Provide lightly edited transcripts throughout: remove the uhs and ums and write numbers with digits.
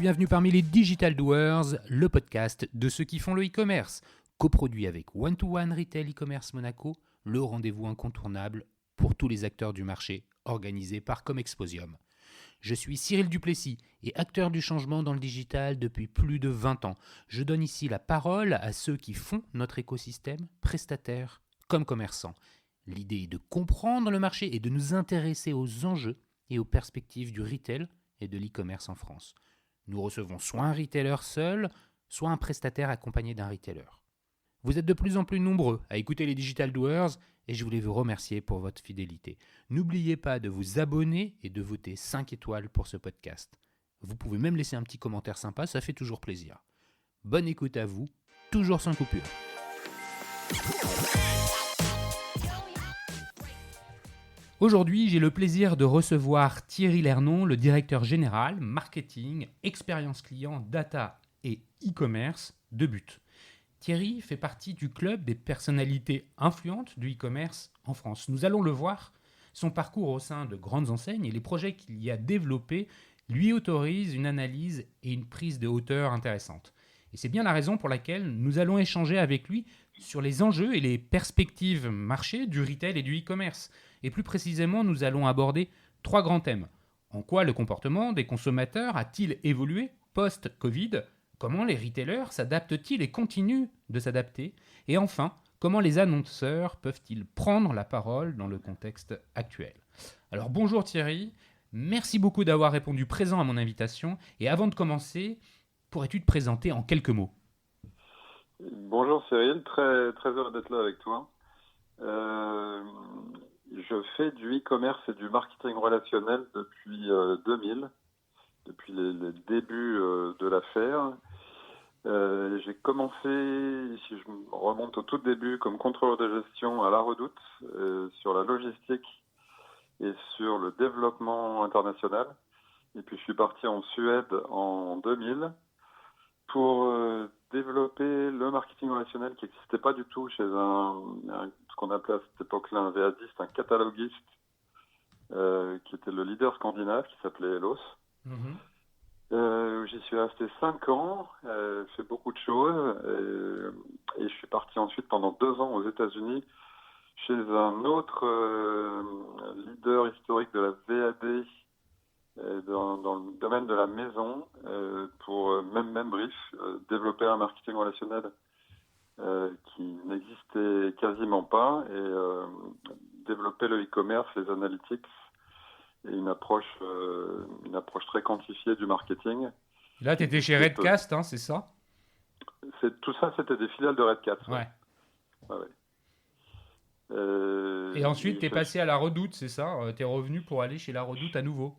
bienvenue parmi les Digital Doers, le podcast de ceux qui font le e-commerce. Coproduit avec One-to-One Retail e-commerce Monaco, le rendez-vous incontournable pour tous les acteurs du marché, organisé par Comexposium. Je suis Cyril Duplessis et acteur du changement dans le digital depuis plus de 20 ans. Je donne ici la parole à ceux qui font notre écosystème, prestataires comme commerçants. L'idée est de comprendre le marché et de nous intéresser aux enjeux et aux perspectives du retail et de l'e-commerce en France. Nous recevons soit un retailer seul, soit un prestataire accompagné d'un retailer. Vous êtes de plus en plus nombreux à écouter les Digital Doers et je voulais vous remercier pour votre fidélité. N'oubliez pas de vous abonner et de voter 5 étoiles pour ce podcast. Vous pouvez même laisser un petit commentaire sympa, ça fait toujours plaisir. Bonne écoute à vous, toujours sans coupure. Aujourd'hui, j'ai le plaisir de recevoir Thierry Lernon, le directeur général, marketing, expérience client, data et e-commerce de But. Thierry fait partie du club des personnalités influentes du e-commerce en France. Nous allons le voir, son parcours au sein de grandes enseignes et les projets qu'il y a développés lui autorisent une analyse et une prise de hauteur intéressante. Et c'est bien la raison pour laquelle nous allons échanger avec lui sur les enjeux et les perspectives marché du retail et du e-commerce. Et plus précisément, nous allons aborder 3 grands thèmes. En quoi le comportement des consommateurs a-t-il évolué post-Covid ? Comment les retailers s'adaptent-ils et continuent de s'adapter ? Et enfin, comment les annonceurs peuvent-ils prendre la parole dans le contexte actuel ? Alors bonjour Thierry, merci beaucoup d'avoir répondu présent à mon invitation. Et avant de commencer, pourrais-tu te présenter en quelques mots ? Bonjour Cyril, très heureux d'être là avec toi. Je fais du e-commerce et du marketing relationnel depuis 2000, depuis les débuts de l'affaire. J'ai commencé, si je me remonte au tout début, comme contrôleur de gestion à La Redoute, sur la logistique et sur le développement international. Et puis je suis parti en Suède en 2000 pour développer le marketing relationnel qui n'existait pas du tout chez ce qu'on appelait à cette époque-là un VADiste, un cataloguiste, qui était le leader scandinave, qui s'appelait Elos. J'y suis resté 5 ans, fait beaucoup de choses, et je suis parti ensuite pendant 2 ans aux États-Unis chez un autre leader historique de la VAD, dans le domaine de la maison, pour même brief, développer un marketing relationnel qui n'existait quasiment pas, et développer le e-commerce, les analytics et une approche très quantifiée du marketing. Là, tu étais chez Redcast, hein, c'est ça ? Tout ça, c'était des filiales de Redcast. Ouais. Ouais. Et ensuite, tu es passé à La Redoute, c'est ça ? Tu es revenu pour aller chez La Redoute à nouveau ?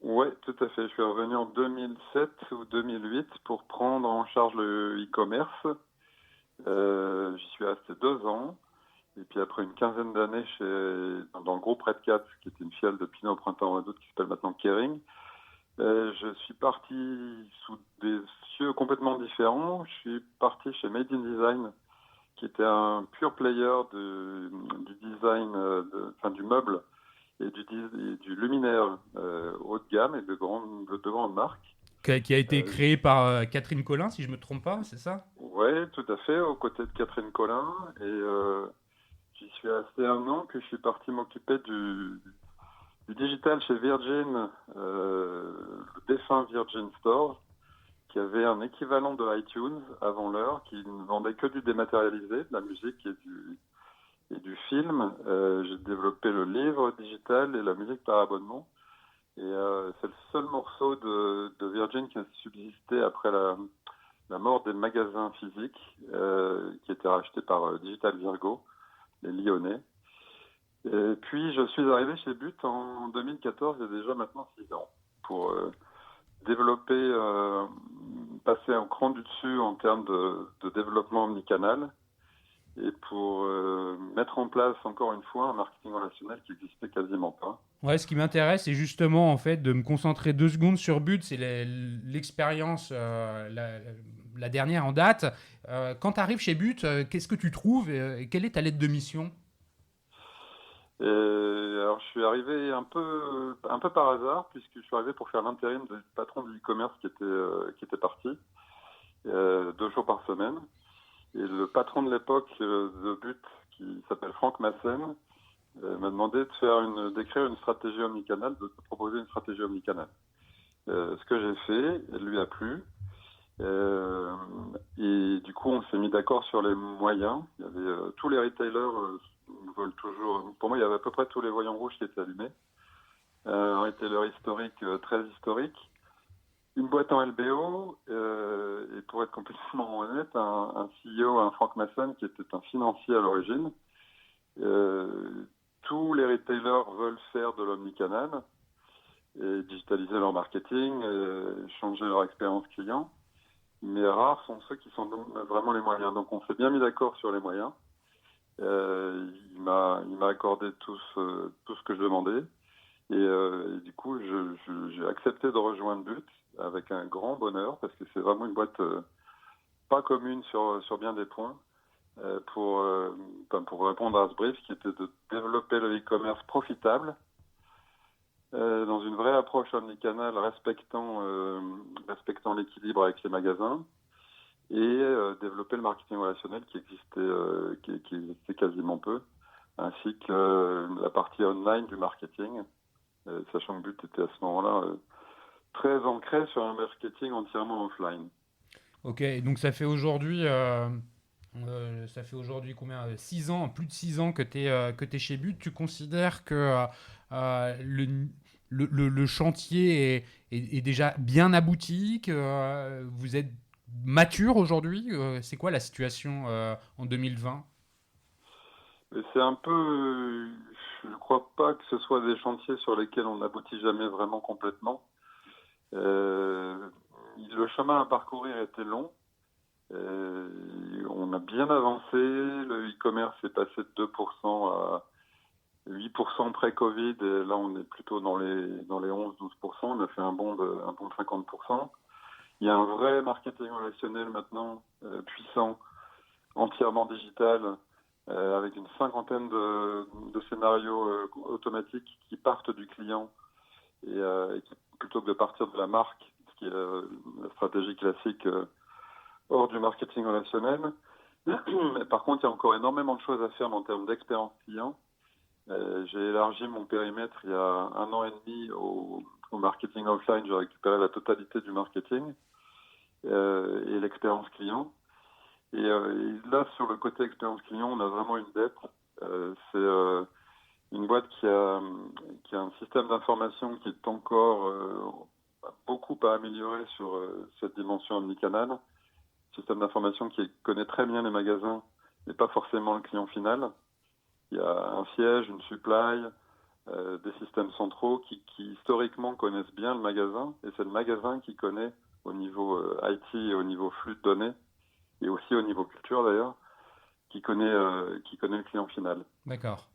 Oui, tout à fait. Je suis revenu en 2007 ou 2008 pour prendre en charge le e-commerce. J'y suis resté 2 ans. Et puis après une quinzaine d'années dans le groupe Redcats, qui était une filiale de Pinot au Printemps Redoute, qui s'appelle maintenant Kering, je suis parti sous des cieux complètement différents. Je suis parti chez Made in Design, qui était un pure player du design, du meuble et du luminaire haut de gamme et de grandes marques. Qui a été créé par Catherine Collin, si je ne me trompe pas, c'est ça ? Oui, tout à fait, aux côtés de Catherine Collin. Et j'y suis resté 1 an, puis je suis parti m'occuper du digital chez Virgin, le défunt Virgin Store, qui avait un équivalent de iTunes avant l'heure, qui ne vendait que du dématérialisé, de la musique et du film. J'ai développé le livre digital et la musique par abonnement. Et c'est le seul morceau de Virgin qui a subsisté après la mort des magasins physiques, qui était racheté par Digital Virgo, les Lyonnais. Et puis je suis arrivé chez But en 2014, il y a déjà maintenant 6 ans, pour développer, passer un cran du dessus en termes de développement omnicanal, et pour mettre en place encore une fois un marketing relationnel qui n'existait quasiment pas. Ouais, ce qui m'intéresse, c'est justement en fait de me concentrer 2 secondes sur But, c'est l'expérience la dernière en date. Quand tu arrives chez But, qu'est-ce que tu trouves et quelle est ta lettre de mission ? Et alors, je suis arrivé un peu par hasard, puisque je suis arrivé pour faire l'intérim du patron du e-commerce qui était parti 2 jours par semaine. Et le patron de l'époque de But, qui s'appelle Franck Massen, m'a demandé d'écrire une stratégie omnicanal, de proposer une stratégie omnicanal. Ce que j'ai fait, elle lui a plu. Euh, et du coup, on s'est mis d'accord sur les moyens. Il y avait tous les retailers veulent toujours. Pour moi, il y avait à peu près tous les voyants rouges qui étaient allumés. Un retailer historique, très historique. Une boîte en LBO, et pour être complètement honnête, un CEO, un Frank Masson, qui était un financier à l'origine. Tous les retailers veulent faire de l'omnicanal et digitaliser leur marketing, changer leur expérience client. Mais rares sont ceux qui sont vraiment les moyens. Donc on s'est bien mis d'accord sur les moyens. Il m'a accordé tout ce que je demandais. Et du coup, j'ai accepté de rejoindre But avec un grand bonheur parce que c'est vraiment une boîte pas commune sur bien des points. Pour répondre à ce brief qui était de développer le e-commerce profitable dans une vraie approche omnicanal respectant l'équilibre avec les magasins et développer le marketing relationnel qui existait quasiment peu, ainsi que la partie online du marketing, sachant que But était à ce moment-là très ancré sur un marketing entièrement offline. Ok, donc ça fait aujourd'hui combien 6 ans, plus de 6 ans que tu es chez But. Tu considères que le chantier est déjà bien abouti, que vous êtes mature aujourd'hui? C'est quoi la situation en 2020? Et c'est un peu, je ne crois pas que ce soit des chantiers sur lesquels on n'aboutit jamais vraiment complètement. Euh, le chemin à parcourir était long. On a bien avancé. Le e-commerce est passé de 2% à 8% pré-Covid. Et là, on est plutôt dans les 11-12%. On a fait un bond de 50%. Il y a un vrai marketing relationnel maintenant puissant, entièrement digital, avec une cinquantaine de scénarios automatiques qui partent du client et plutôt que de partir de la marque, ce qui est la stratégie classique hors du marketing relationnel. Mais par contre, il y a encore énormément de choses à faire en termes d'expérience client. J'ai élargi mon périmètre il y a 1 an et demi au marketing offline. J'ai récupéré la totalité du marketing et l'expérience client. Et là, sur le côté expérience client, on a vraiment une dette. C'est une boîte qui a un système d'information qui est encore beaucoup à améliorer sur cette dimension omnicanal. Système d'information qui connaît très bien les magasins, mais pas forcément le client final. Il y a un siège, une supply, des systèmes centraux qui historiquement connaissent bien le magasin, et c'est le magasin qui connaît au niveau IT et au niveau flux de données, et aussi au niveau culture d'ailleurs, qui connaît le client final. D'accord.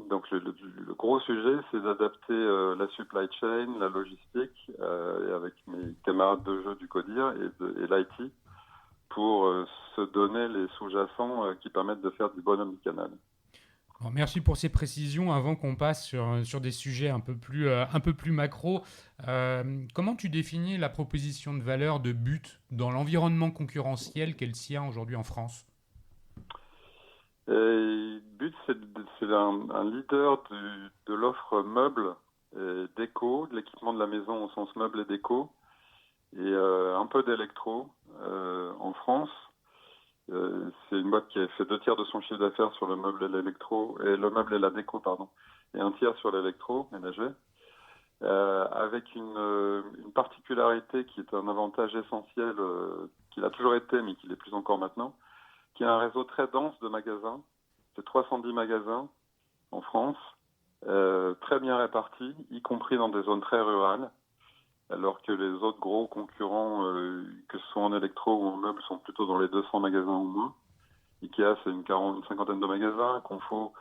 Donc le gros sujet, c'est d'adapter la supply chain, la logistique, et avec mes camarades de jeu du CODIR et l'IT, pour se donner les sous-jacents qui permettent de faire du bon omnicanal. Bon, merci pour ces précisions. Avant qu'on passe sur des sujets un peu plus macro, comment tu définis la proposition de valeur de But dans l'environnement concurrentiel qu'elle sien aujourd'hui en France? Et But, c'est un leader de l'offre meuble et déco, de l'équipement de la maison au sens meuble et déco, et un peu d'électro en France. C'est une boîte qui a fait 2 tiers de son chiffre d'affaires sur le meuble et l'électro, et le meuble et la déco, pardon, et un tiers sur l'électro ménager, avec une particularité qui est un avantage essentiel, qu'il a toujours été, mais qui l'est plus encore maintenant, qui a un réseau très dense de magasins. C'est 310 magasins en France, très bien répartis, y compris dans des zones très rurales, alors que les autres gros concurrents, que ce soit en électro ou en meubles, sont plutôt dans les 200 magasins ou moins. Ikea, c'est une cinquantaine de magasins. Confo,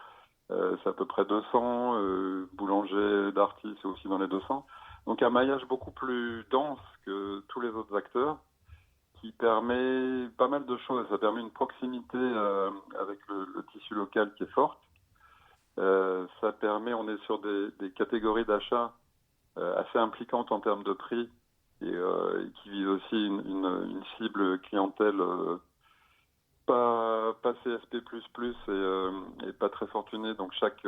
c'est à peu près 200. Boulanger, Darty, c'est aussi dans les 200. Donc un maillage beaucoup plus dense que tous les autres acteurs, qui permet pas mal de choses. Ça permet une proximité avec le tissu local qui est forte. Ça permet, on est sur des catégories d'achat assez impliquantes en termes de prix et qui visent aussi une cible clientèle pas CSP++ et pas très fortunée, donc chaque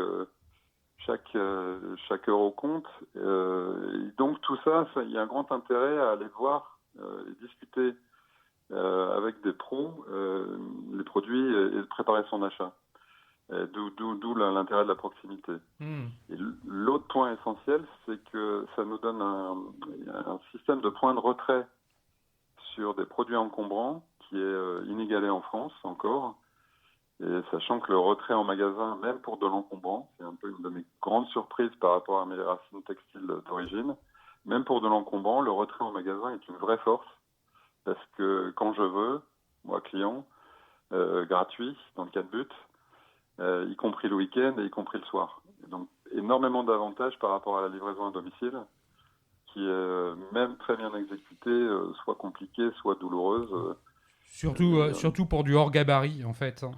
euro compte. Et donc tout ça, il y a un grand intérêt à aller voir et discuter avec des pros les produits et de préparer son achat. D'où l'intérêt de la proximité. Et l'autre point essentiel, c'est que ça nous donne un système de points de retrait sur des produits encombrants qui est inégalé en France encore. Et sachant que le retrait en magasin, même pour de l'encombrant, c'est un peu une de mes grandes surprises par rapport à mes racines textiles d'origine, même pour de l'encombrant, le retrait en magasin est une vraie force. Parce que quand je veux, moi client, gratuit, dans le cas de but, y compris le week-end et y compris le soir. Et donc, énormément d'avantages par rapport à la livraison à domicile, qui est même très bien exécutée, soit compliquée, soit douloureuse. Surtout pour du hors gabarit, en fait, hein,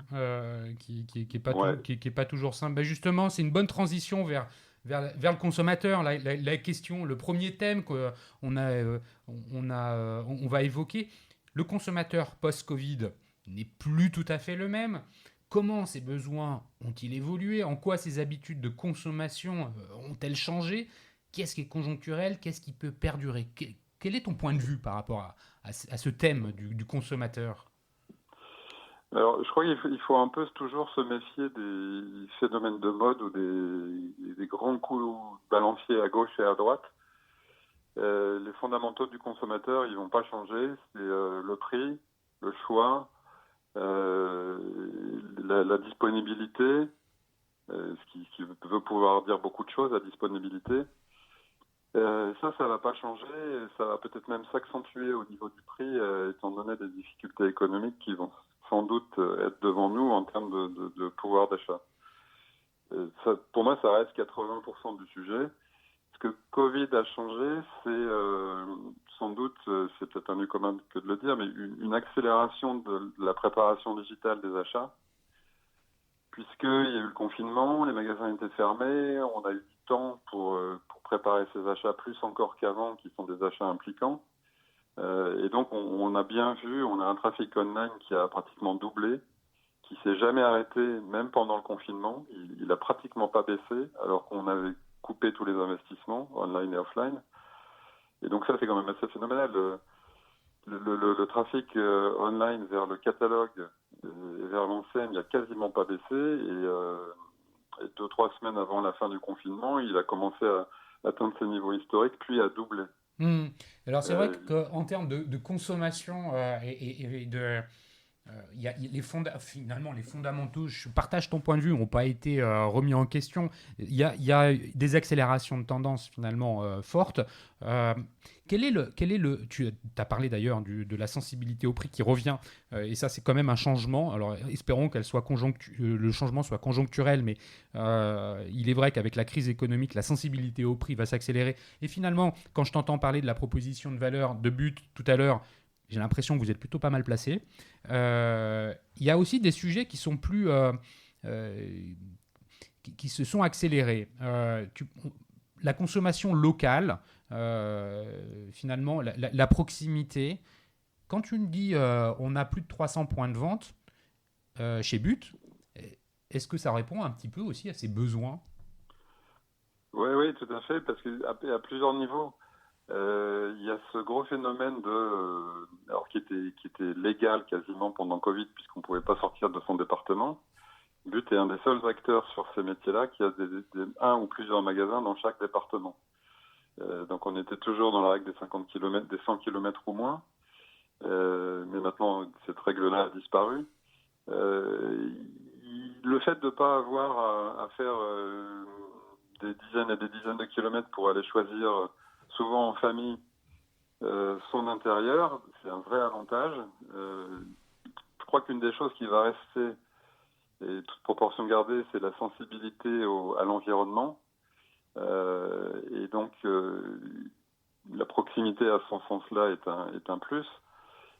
qui est pas Ouais. qui est pas toujours simple. Ben justement, c'est une bonne transition vers le consommateur. La question, le premier thème on va évoquer, le consommateur post-Covid n'est plus tout à fait le même. Comment ses besoins ont-ils évolué? En quoi ses habitudes de consommation ont-elles changé? Qu'est-ce qui est conjoncturel? Qu'est-ce qui peut perdurer? Quel est ton point de vue par rapport à ce thème du consommateur? Alors, je crois qu'il faut un peu toujours se méfier des phénomènes de mode ou des grands coups balanciers à gauche et à droite. Les fondamentaux du consommateur, ils vont pas changer. C'est le prix, le choix, euh, la disponibilité, ce qui veut pouvoir dire beaucoup de choses, la disponibilité. Ça va pas changer. Ça va peut-être même s'accentuer au niveau du prix, étant donné des difficultés économiques qui vont sans doute être devant nous en termes de pouvoir d'achat. Pour moi, ça reste 80% du sujet. Ce que Covid a changé, c'est sans doute, c'est peut-être un lieu commun que de le dire, mais une accélération de la préparation digitale des achats, puisqu'il y a eu le confinement, les magasins étaient fermés, on a eu du temps pour préparer ces achats, plus encore qu'avant, qui sont des achats impliquants. Et donc, on a bien vu, on a un trafic online qui a pratiquement doublé, qui s'est jamais arrêté, même pendant le confinement. Il a pratiquement pas baissé, alors qu'on avait coupé tous les investissements, online et offline. Et donc ça, c'est quand même assez phénoménal. Le trafic online vers le catalogue et vers l'enseigne, il a quasiment pas baissé. Et 2-3 semaines avant la fin du confinement, il a commencé à atteindre ses niveaux historiques, puis à doubler. Hmm. Alors c'est vrai Euh, qu'en termes de consommation et de, finalement, les fondamentaux, je partage ton point de vue, n'ont pas été remis en question. Il y a des accélérations de tendance finalement fortes. Euh, tu as parlé d'ailleurs de la sensibilité au prix qui revient, et ça c'est quand même un changement. Alors espérons le changement soit conjoncturel, mais il est vrai qu'avec la crise économique, la sensibilité au prix va s'accélérer. Et finalement, quand je t'entends parler de la proposition de valeur de but tout à l'heure, j'ai l'impression que vous êtes plutôt pas mal placé. Il y a aussi des sujets qui sont plus euh, qui se sont accélérés. La consommation locale, finalement, la proximité. Quand tu me dis on a plus de 300 points de vente chez But, est-ce que ça répond un petit peu aussi à ses besoins? Oui, oui, tout à fait, parce qu'à plusieurs niveaux, il y a ce gros phénomène alors qui était légal quasiment pendant Covid, puisqu'on ne pouvait pas sortir de son département. But est un des seuls acteurs sur ces métiers-là qui a un ou plusieurs magasins dans chaque département. Donc on était toujours dans la règle des 50 km, des 100 kilomètres ou moins. Mais maintenant, cette règle-là a disparu. Euh, le fait de ne pas avoir à faire des dizaines et des dizaines de kilomètres pour aller choisir, souvent en famille, son intérieur, c'est un vrai avantage. Je crois qu'une des choses qui va rester, et toute proportion gardée, c'est la sensibilité à l'environnement. Et donc, la proximité à ce sens-là est un plus.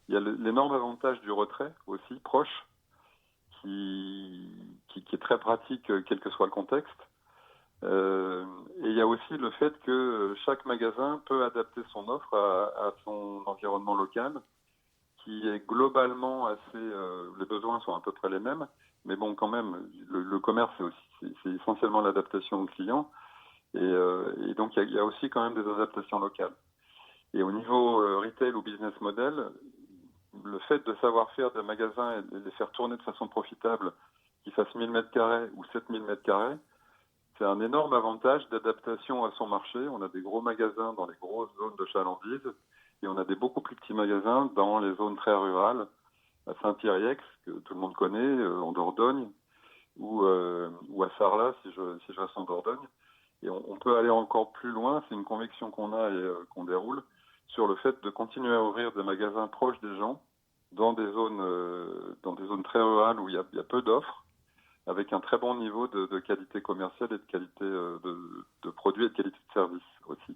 Il y a l'énorme avantage du retrait aussi, proche, qui qui est très pratique, quel que soit le contexte. Et il y a aussi le fait que chaque magasin peut adapter son offre à son environnement local, qui est globalement assez... les besoins sont à peu près les mêmes, mais bon, quand même, le commerce, c'est essentiellement l'adaptation au client. Et donc, il y a aussi quand même des adaptations locales. Et au niveau retail ou business model, le fait de savoir faire des magasins et de les faire tourner de façon profitable, qu'ils fassent 1000 m² ou 7000 m², c'est un énorme avantage d'adaptation à son marché. On a des gros magasins dans les grosses zones de chalandise et on a des beaucoup plus petits magasins dans les zones très rurales, à Saint-Yrieix, que tout le monde connaît, en Dordogne, ou à Sarlat, si je reste en Dordogne. Et on peut aller encore plus loin, c'est une conviction qu'on a et qu'on déroule, sur le fait de continuer à ouvrir des magasins proches des gens, dans des zones très rurales où il y a peu d'offres, avec un très bon niveau de qualité commerciale et de qualité de produits et de qualité de service aussi.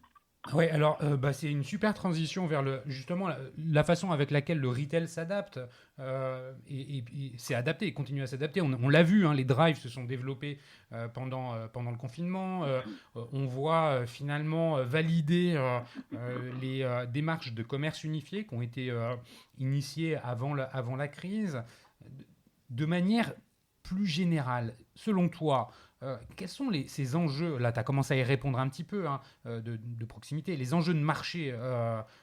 Oui, alors c'est une super transition vers justement la façon avec laquelle le retail s'adapte. Et c'est adapté, il continue à s'adapter. On l'a vu, hein, les drives se sont développés pendant le confinement. On voit finalement valider les démarches de commerce unifié qui ont été initiées avant la crise. De manière plus générale, selon toi, quels sont ces enjeux, là tu as commencé à y répondre un petit peu, hein, de proximité, les enjeux de marché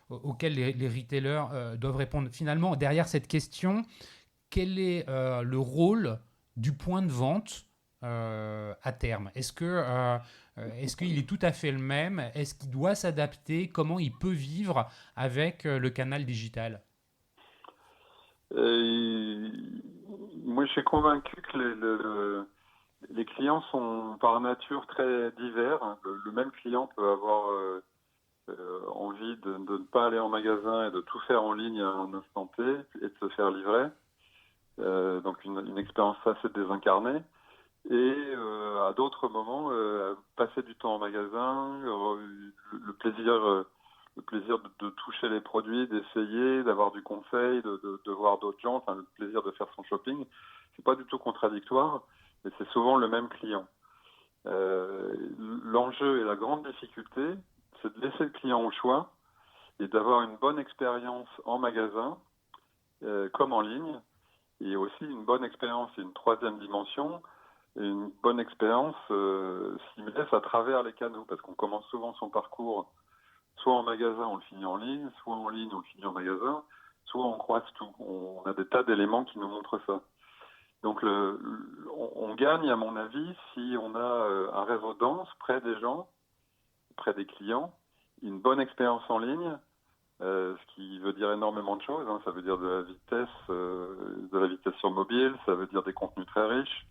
auxquels les retailers doivent répondre. Finalement, derrière cette question, quel est le rôle du point de vente à terme ? Est-ce qu'il est tout à fait le même ? Est-ce qu'il doit s'adapter ? Comment il peut vivre avec le canal digital ? Moi, je suis convaincu que les clients sont par nature très divers. Le même client peut avoir envie de ne pas aller en magasin et de tout faire en ligne à un instant T et de se faire livrer. Donc une expérience assez désincarnée. Et à d'autres moments, passer du temps en magasin, le plaisir de toucher les produits, d'essayer, d'avoir du conseil, de voir d'autres gens, enfin le plaisir de faire son shopping, c'est pas du tout contradictoire, mais c'est souvent le même client. L'enjeu et la grande difficulté, c'est de laisser le client au choix et d'avoir une bonne expérience en magasin comme en ligne, et aussi une bonne expérience et une troisième dimension, une bonne expérience seamless à travers les canaux, parce qu'on commence souvent son parcours soit en magasin, on le finit en ligne, soit en ligne, on le finit en magasin, soit on croise tout. On a des tas d'éléments qui nous montrent ça. Donc on gagne, à mon avis, si on a un réseau dense près des gens, près des clients, une bonne expérience en ligne, ce qui veut dire énormément de choses. Hein. Ça veut dire de la vitesse sur mobile, ça veut dire des contenus très riches,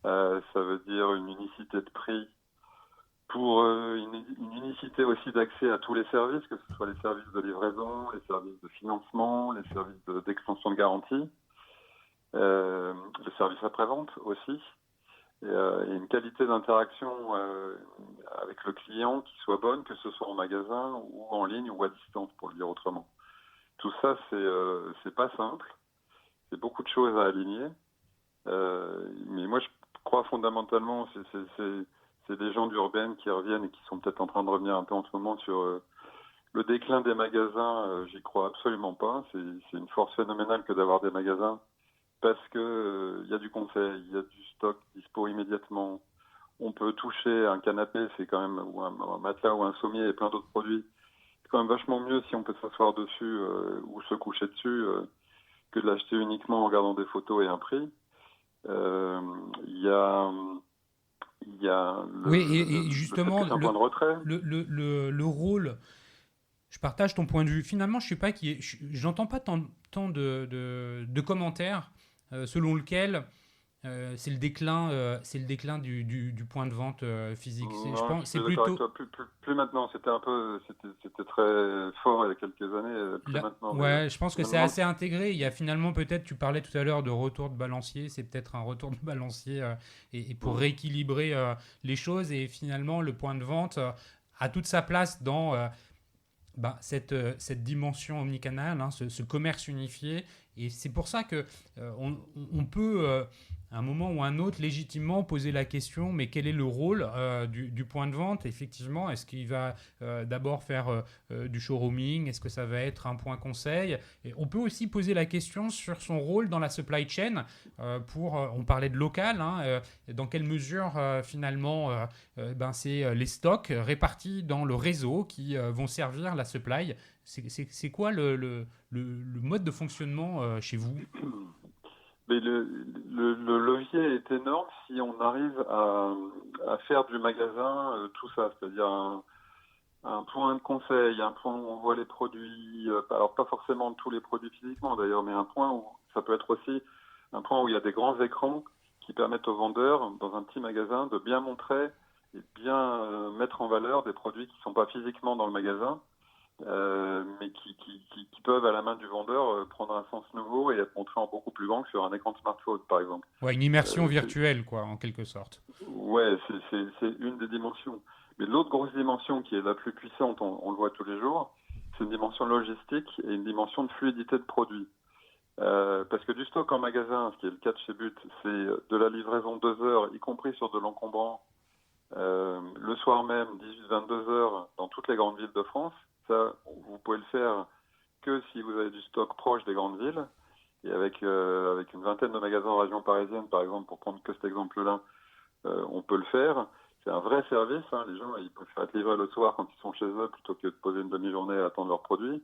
ça veut dire une unicité de prix pour une unicité aussi d'accès à tous les services, que ce soit les services de livraison, les services de financement, les services d'extension de garantie, le service après-vente aussi, et une qualité d'interaction avec le client qui soit bonne, que ce soit en magasin ou en ligne ou à distance, pour le dire autrement. Tout ça, c'est pas simple, c'est beaucoup de choses à aligner, mais moi je crois fondamentalement, c'est des gens d'Urbaine qui reviennent et qui sont peut-être en train de revenir un peu en ce moment sur le déclin des magasins. J'y crois absolument pas. C'est une force phénoménale que d'avoir des magasins, parce que y a du conseil, il y a du stock dispo immédiatement. On peut toucher un canapé, c'est quand même, ou un matelas ou un sommier et plein d'autres produits. C'est quand même vachement mieux si on peut s'asseoir dessus ou se coucher dessus que de l'acheter uniquement en regardant des photos et un prix. Il y a justement, un point de retrait. Le rôle, je partage ton point de vue. Finalement, je sais pas j'entends pas tant de commentaires selon lequel c'est le déclin du point de vente physique. Non, je pense je suis d'accord avec toi. Plus maintenant, c'était très fort il y a quelques années. Maintenant. Ouais, je pense que c'est assez intégré. Il y a finalement peut-être, tu parlais tout à l'heure de retour de balancier, c'est peut-être un retour de balancier et pour rééquilibrer les choses, et finalement le point de vente a toute sa place dans cette dimension omnicanale, hein, ce commerce unifié, Et c'est pour ça que on peut, à un moment ou un autre, légitimement poser la question, mais quel est le rôle du point de vente? Effectivement, est-ce qu'il va d'abord faire du showrooming? Est-ce que ça va être un point conseil? Et on peut aussi poser la question sur son rôle dans la supply chain. On parlait de local, hein, dans quelle mesure finalement c'est les stocks répartis dans le réseau qui vont servir la supply. C'est quoi le mode de fonctionnement chez vous? Mais le levier est énorme si on arrive à faire du magasin tout ça, c'est-à-dire un point de conseil, un point où on voit les produits, alors pas forcément tous les produits physiquement d'ailleurs, mais un point où ça peut être aussi un point où il y a des grands écrans qui permettent aux vendeurs, dans un petit magasin, de bien montrer et bien mettre en valeur des produits qui ne sont pas physiquement dans le magasin, mais qui peuvent, à la main du vendeur, prendre un sens nouveau et être montrés en beaucoup plus grand que sur un écran de smartphone, par exemple. Ouais, une immersion virtuelle, quoi, en quelque sorte. Ouais, c'est une des dimensions. Mais l'autre grosse dimension qui est la plus puissante, on le voit tous les jours, c'est une dimension logistique et une dimension de fluidité de produit. Parce que du stock en magasin, ce qui est le cas de chez But, c'est de la livraison 2 heures, y compris sur de l'encombrant, le soir même, 18-22 heures, dans toutes les grandes villes de France. Ça, vous pouvez le faire que si vous avez du stock proche des grandes villes. Et avec une vingtaine de magasins en région parisienne, par exemple, pour prendre que cet exemple-là, on peut le faire. C'est un vrai service. Hein. Les gens, ils préfèrent être livrés le soir quand ils sont chez eux plutôt que de poser une demi-journée à attendre leurs produits.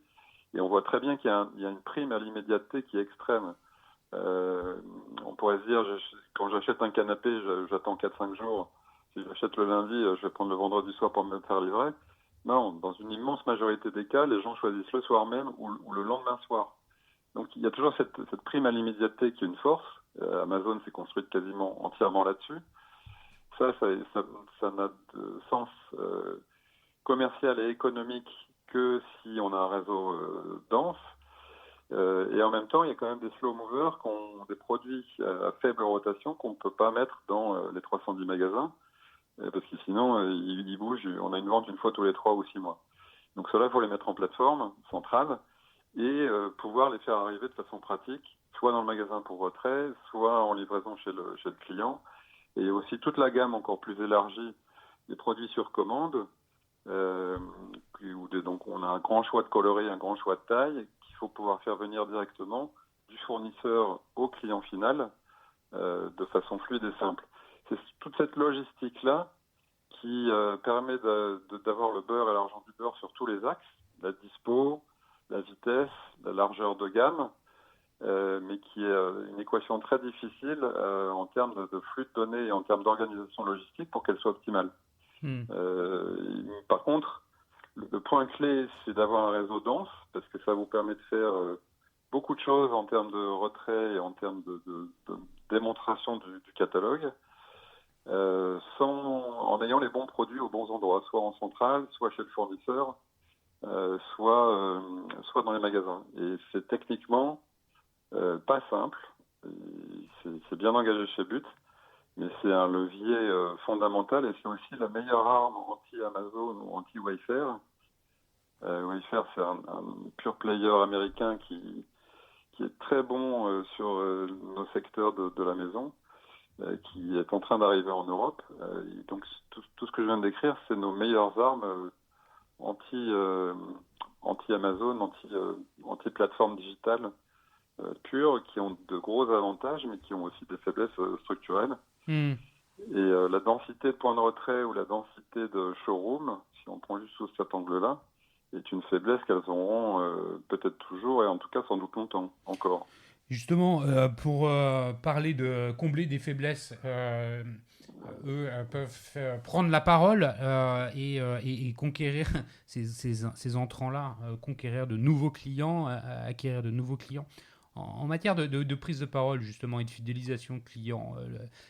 Et on voit très bien qu'il y a une prime à l'immédiateté qui est extrême. On pourrait se dire, quand j'achète un canapé, j'attends 4-5 jours. Si j'achète le lundi, je vais prendre le vendredi soir pour me le faire livrer. Non, dans une immense majorité des cas, les gens choisissent le soir même ou le lendemain soir. Donc il y a toujours cette prime à l'immédiateté qui est une force. Amazon s'est construite quasiment entièrement là-dessus. Ça n'a de sens commercial et économique que si on a un réseau dense. Et en même temps, il y a quand même des slow movers, des produits à faible rotation qu'on ne peut pas mettre dans les 310 magasins, parce que sinon, ils bougent. On a une vente une fois tous les 3 ou 6 mois. Donc cela, il faut les mettre en plateforme centrale et pouvoir les faire arriver de façon pratique, soit dans le magasin pour retrait, soit en livraison chez le client. Et aussi toute la gamme encore plus élargie des produits sur commande, donc on a un grand choix de coloris, un grand choix de taille, qu'il faut pouvoir faire venir directement du fournisseur au client final de façon fluide et simple. C'est toute cette logistique-là qui permet d'avoir le beurre et l'argent du beurre sur tous les axes, la dispo, la vitesse, la largeur de gamme, mais qui est une équation très difficile en termes de flux de données et en termes d'organisation logistique pour qu'elle soit optimale. Par contre, le point clé, c'est d'avoir un réseau dense, parce que ça vous permet de faire beaucoup de choses en termes de retrait et en termes de démonstration du catalogue, en ayant les bons produits aux bons endroits, soit en centrale, soit chez le fournisseur, soit dans les magasins. Et c'est techniquement pas simple. C'est bien engagé chez But, mais c'est un levier fondamental et c'est aussi la meilleure arme anti-Amazon ou anti-Wayfair. Wayfair, c'est un pure player américain qui est très bon sur nos secteurs de la maison, qui est en train d'arriver en Europe. Donc tout ce que je viens de décrire, c'est nos meilleures armes anti-Amazon, anti-plateforme digitale pure, qui ont de gros avantages, mais qui ont aussi des faiblesses structurelles. Et la densité de points de retrait ou la densité de showroom, si on prend juste sous cet angle-là, est une faiblesse qu'elles auront peut-être toujours, et en tout cas sans doute longtemps encore. Justement, pour parler de combler des faiblesses, eux peuvent prendre la parole et conquérir ces entrants-là, conquérir de nouveaux clients, acquérir de nouveaux clients. En matière de prise de parole, justement, et de fidélisation client,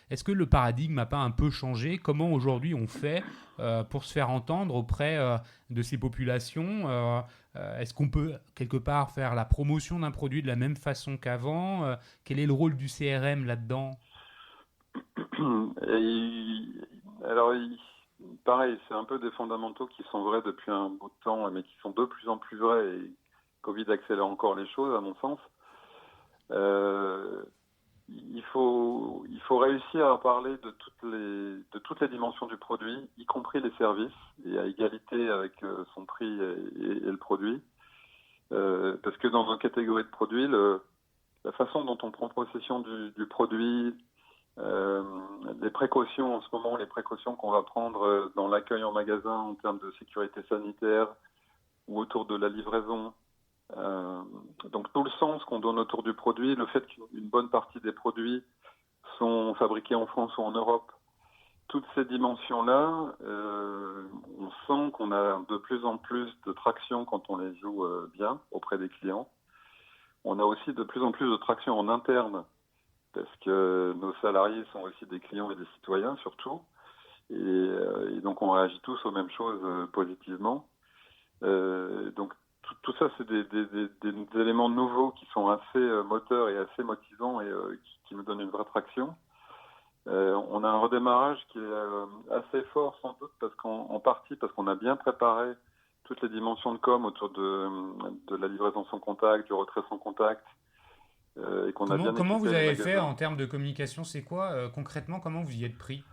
est-ce que le paradigme n'a pas un peu changé? Comment aujourd'hui on fait pour se faire entendre auprès de ces populations? Est-ce qu'on peut quelque part faire la promotion d'un produit de la même façon qu'avant? Quel est le rôle du CRM là-dedans? Alors, pareil, c'est un peu des fondamentaux qui sont vrais depuis un bout de temps, mais qui sont de plus en plus vrais, et Covid accélère encore les choses, à mon sens. Euh, il faut réussir à parler de toutes les dimensions du produit, y compris les services, et à égalité avec son prix et le produit. Parce que dans nos catégories de produits, la façon dont on prend possession du produit, euh, les précautions en ce moment, les précautions qu'on va prendre dans l'accueil en magasin en termes de sécurité sanitaire ou autour de la livraison. Euh, donc tout le sens qu'on donne autour du produit, le fait qu'une bonne partie des produits sont fabriqués en France ou en Europe, toutes ces dimensions-là, on sent qu'on a de plus en plus de traction quand on les joue bien auprès des clients. On a aussi de plus en plus de traction en interne parce que nos salariés sont aussi des clients et des citoyens surtout. Et donc on réagit tous aux mêmes choses positivement. Donc tout ça, c'est des éléments nouveaux qui sont assez moteurs et assez motivants et qui nous donnent une vraie traction. On a un redémarrage qui est assez fort sans doute en partie parce qu'on a bien préparé toutes les dimensions de com autour de la livraison sans contact, du retrait sans contact, et qu'on a bien Comment équipé vous les avez fait magasins. en termes de communication? C'est quoi concrètement? Comment vous y êtes pris?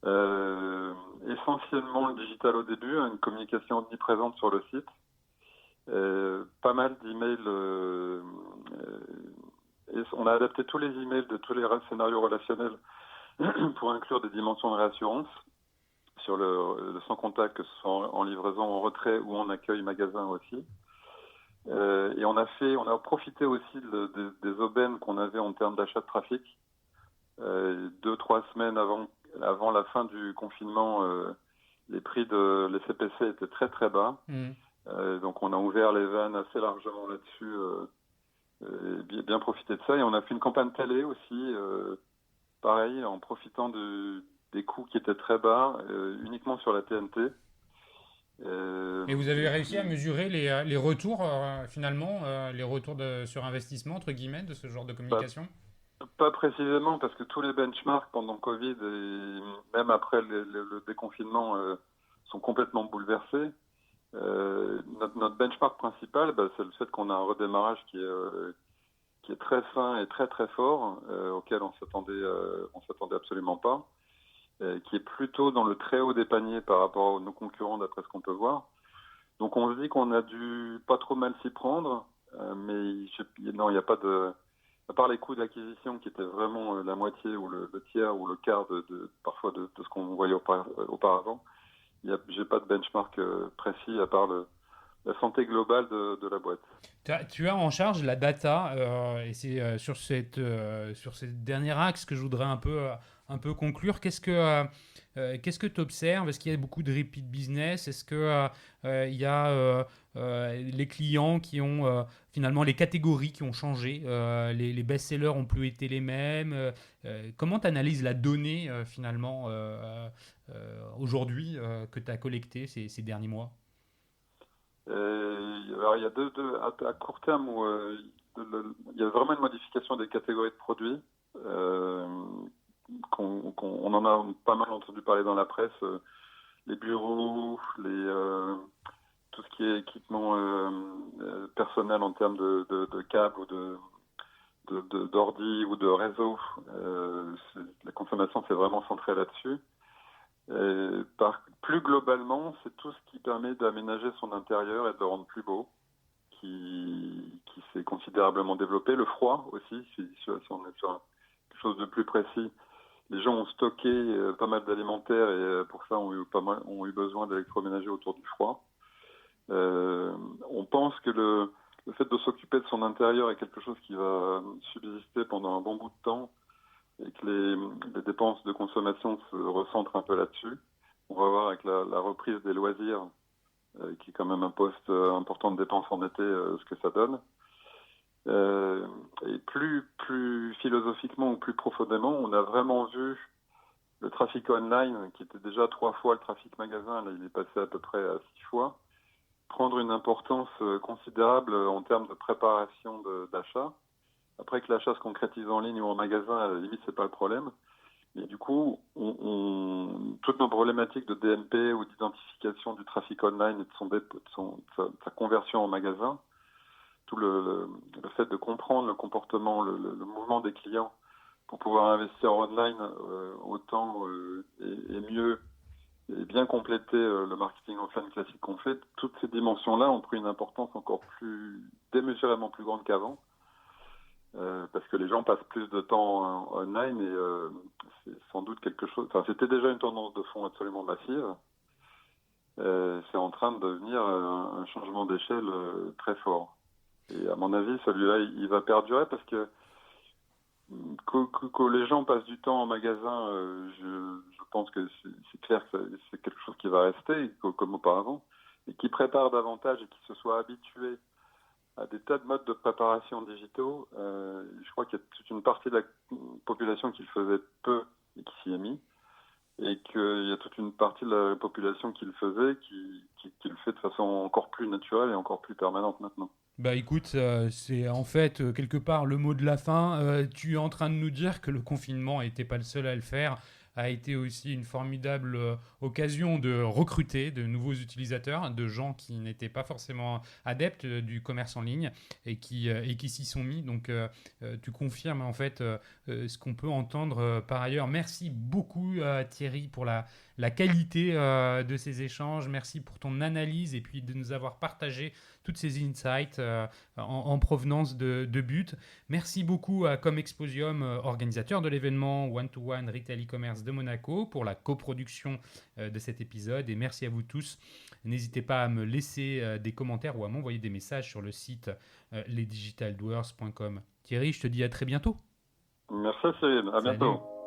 Euh, Essentiellement le digital au début, une communication omniprésente sur le site, pas mal d'emails. Et on a adapté tous les emails de tous les scénarios relationnels pour inclure des dimensions de réassurance sur le sans contact, que ce soit en livraison, en retrait ou en accueil magasin aussi. Et on a profité aussi des aubaines qu'on avait en termes d'achat de trafic. 2-3 semaines avant la fin du confinement, les prix les CPC étaient très très bas. Hmm. Donc on a ouvert les vannes assez largement là-dessus, bien profité de ça. Et on a fait une campagne télé aussi, pareil, en profitant des coûts qui étaient très bas, uniquement sur la TNT. Et vous avez Et réussi à puis, mesurer les retours, finalement, les retours sur investissement, entre guillemets, de ce genre de bah, communication? pas précisément, parce que tous les benchmarks pendant Covid et même après le déconfinement sont complètement bouleversés. Notre benchmark principal, c'est le fait qu'on a un redémarrage qui est très fin et très très fort, auquel on s'attendait absolument pas, qui est plutôt dans le très haut des paniers par rapport à nos concurrents d'après ce qu'on peut voir. Donc on se dit qu'on a dû pas trop mal s'y prendre, mais non, il n'y a pas de, à part les coûts d'acquisition qui étaient vraiment la moitié ou le tiers ou le quart parfois de ce qu'on voyait auparavant. J'ai pas de benchmark précis à part la santé globale de la boîte. Tu as en charge la data, et c'est sur cette dernier axe que je voudrais un peu conclure. Qu'est-ce que tu observes? Est-ce qu'il y a beaucoup de repeat business? Est-ce que il y a les clients qui ont finalement les catégories qui ont changé? Les best-sellers ont plus été les mêmes. Comment tu analyses la donnée finalement aujourd'hui que tu as collectée ces derniers mois? Alors il y a à court terme où il y a vraiment une modification des catégories de produits. Euh, on en a pas mal entendu parler dans la presse. Les bureaux, tout ce qui est équipement personnel en termes de câbles ou d'ordi ou de réseau. La consommation s'est vraiment centrée là-dessus. Plus globalement, c'est tout ce qui permet d'aménager son intérieur et de le rendre plus beau, qui s'est considérablement développé. Le froid aussi, si on est sur quelque chose de plus précis. Les gens ont stocké pas mal d'alimentaire et pour ça ont eu besoin d'électroménager autour du froid. On pense que le fait de s'occuper de son intérieur est quelque chose qui va subsister pendant un bon bout de temps et que les dépenses de consommation se recentrent un peu là-dessus. On va voir avec la reprise des loisirs, qui est quand même un poste important de dépenses en été, ce que ça donne. Et plus philosophiquement ou plus profondément, on a vraiment vu le trafic online, qui était déjà 3 fois le trafic magasin, là il est passé à peu près à 6 fois, prendre une importance considérable en termes de préparation d'achat. Après que l'achat se concrétise en ligne ou en magasin, à la limite, c'est pas le problème. Et du coup, toutes nos problématiques de DMP ou d'identification du trafic online et de sa conversion en magasin tout le fait de comprendre le comportement, le mouvement des clients pour pouvoir investir online autant et mieux et bien compléter le marketing offline classique qu'on fait. Toutes ces dimensions-là ont pris une importance encore plus démesurément plus grande qu'avant. Parce que les gens passent plus de temps online et c'est sans doute quelque chose. Enfin, c'était déjà une tendance de fond absolument massive. C'est en train de devenir un changement d'échelle très fort. Et à mon avis, celui-là, il va perdurer parce que les gens passent du temps en magasin. Je pense que c'est clair que c'est quelque chose qui va rester comme auparavant, et qui préparent davantage et qui se soient habitués à des tas de modes de préparation digitaux. Je crois qu'il y a toute une partie de la population qui le faisait peu et qui s'y est mis, et qu'il y a toute une partie de la population qui le faisait, qui le fait de façon encore plus naturelle et encore plus permanente maintenant. Bah écoute, c'est en fait quelque part le mot de la fin. Tu es en train de nous dire que le confinement n'était pas le seul à le faire, a été aussi une formidable occasion de recruter de nouveaux utilisateurs, de gens qui n'étaient pas forcément adeptes du commerce en ligne et qui s'y sont mis. Donc tu confirmes en fait ce qu'on peut entendre par ailleurs. Merci beaucoup Thierry pour la qualité de ces échanges. Merci pour ton analyse et puis de nous avoir partagé toutes ces insights en provenance de But. Merci beaucoup à Comexposium, organisateur de l'événement One-to-One Retail e-commerce de Monaco, pour la coproduction de cet épisode. Et merci à vous tous. N'hésitez pas à me laisser des commentaires ou à m'envoyer des messages sur le site lesdigitaldoers.com. Thierry, je te dis à très bientôt. Merci Cyril, à bientôt. Salut.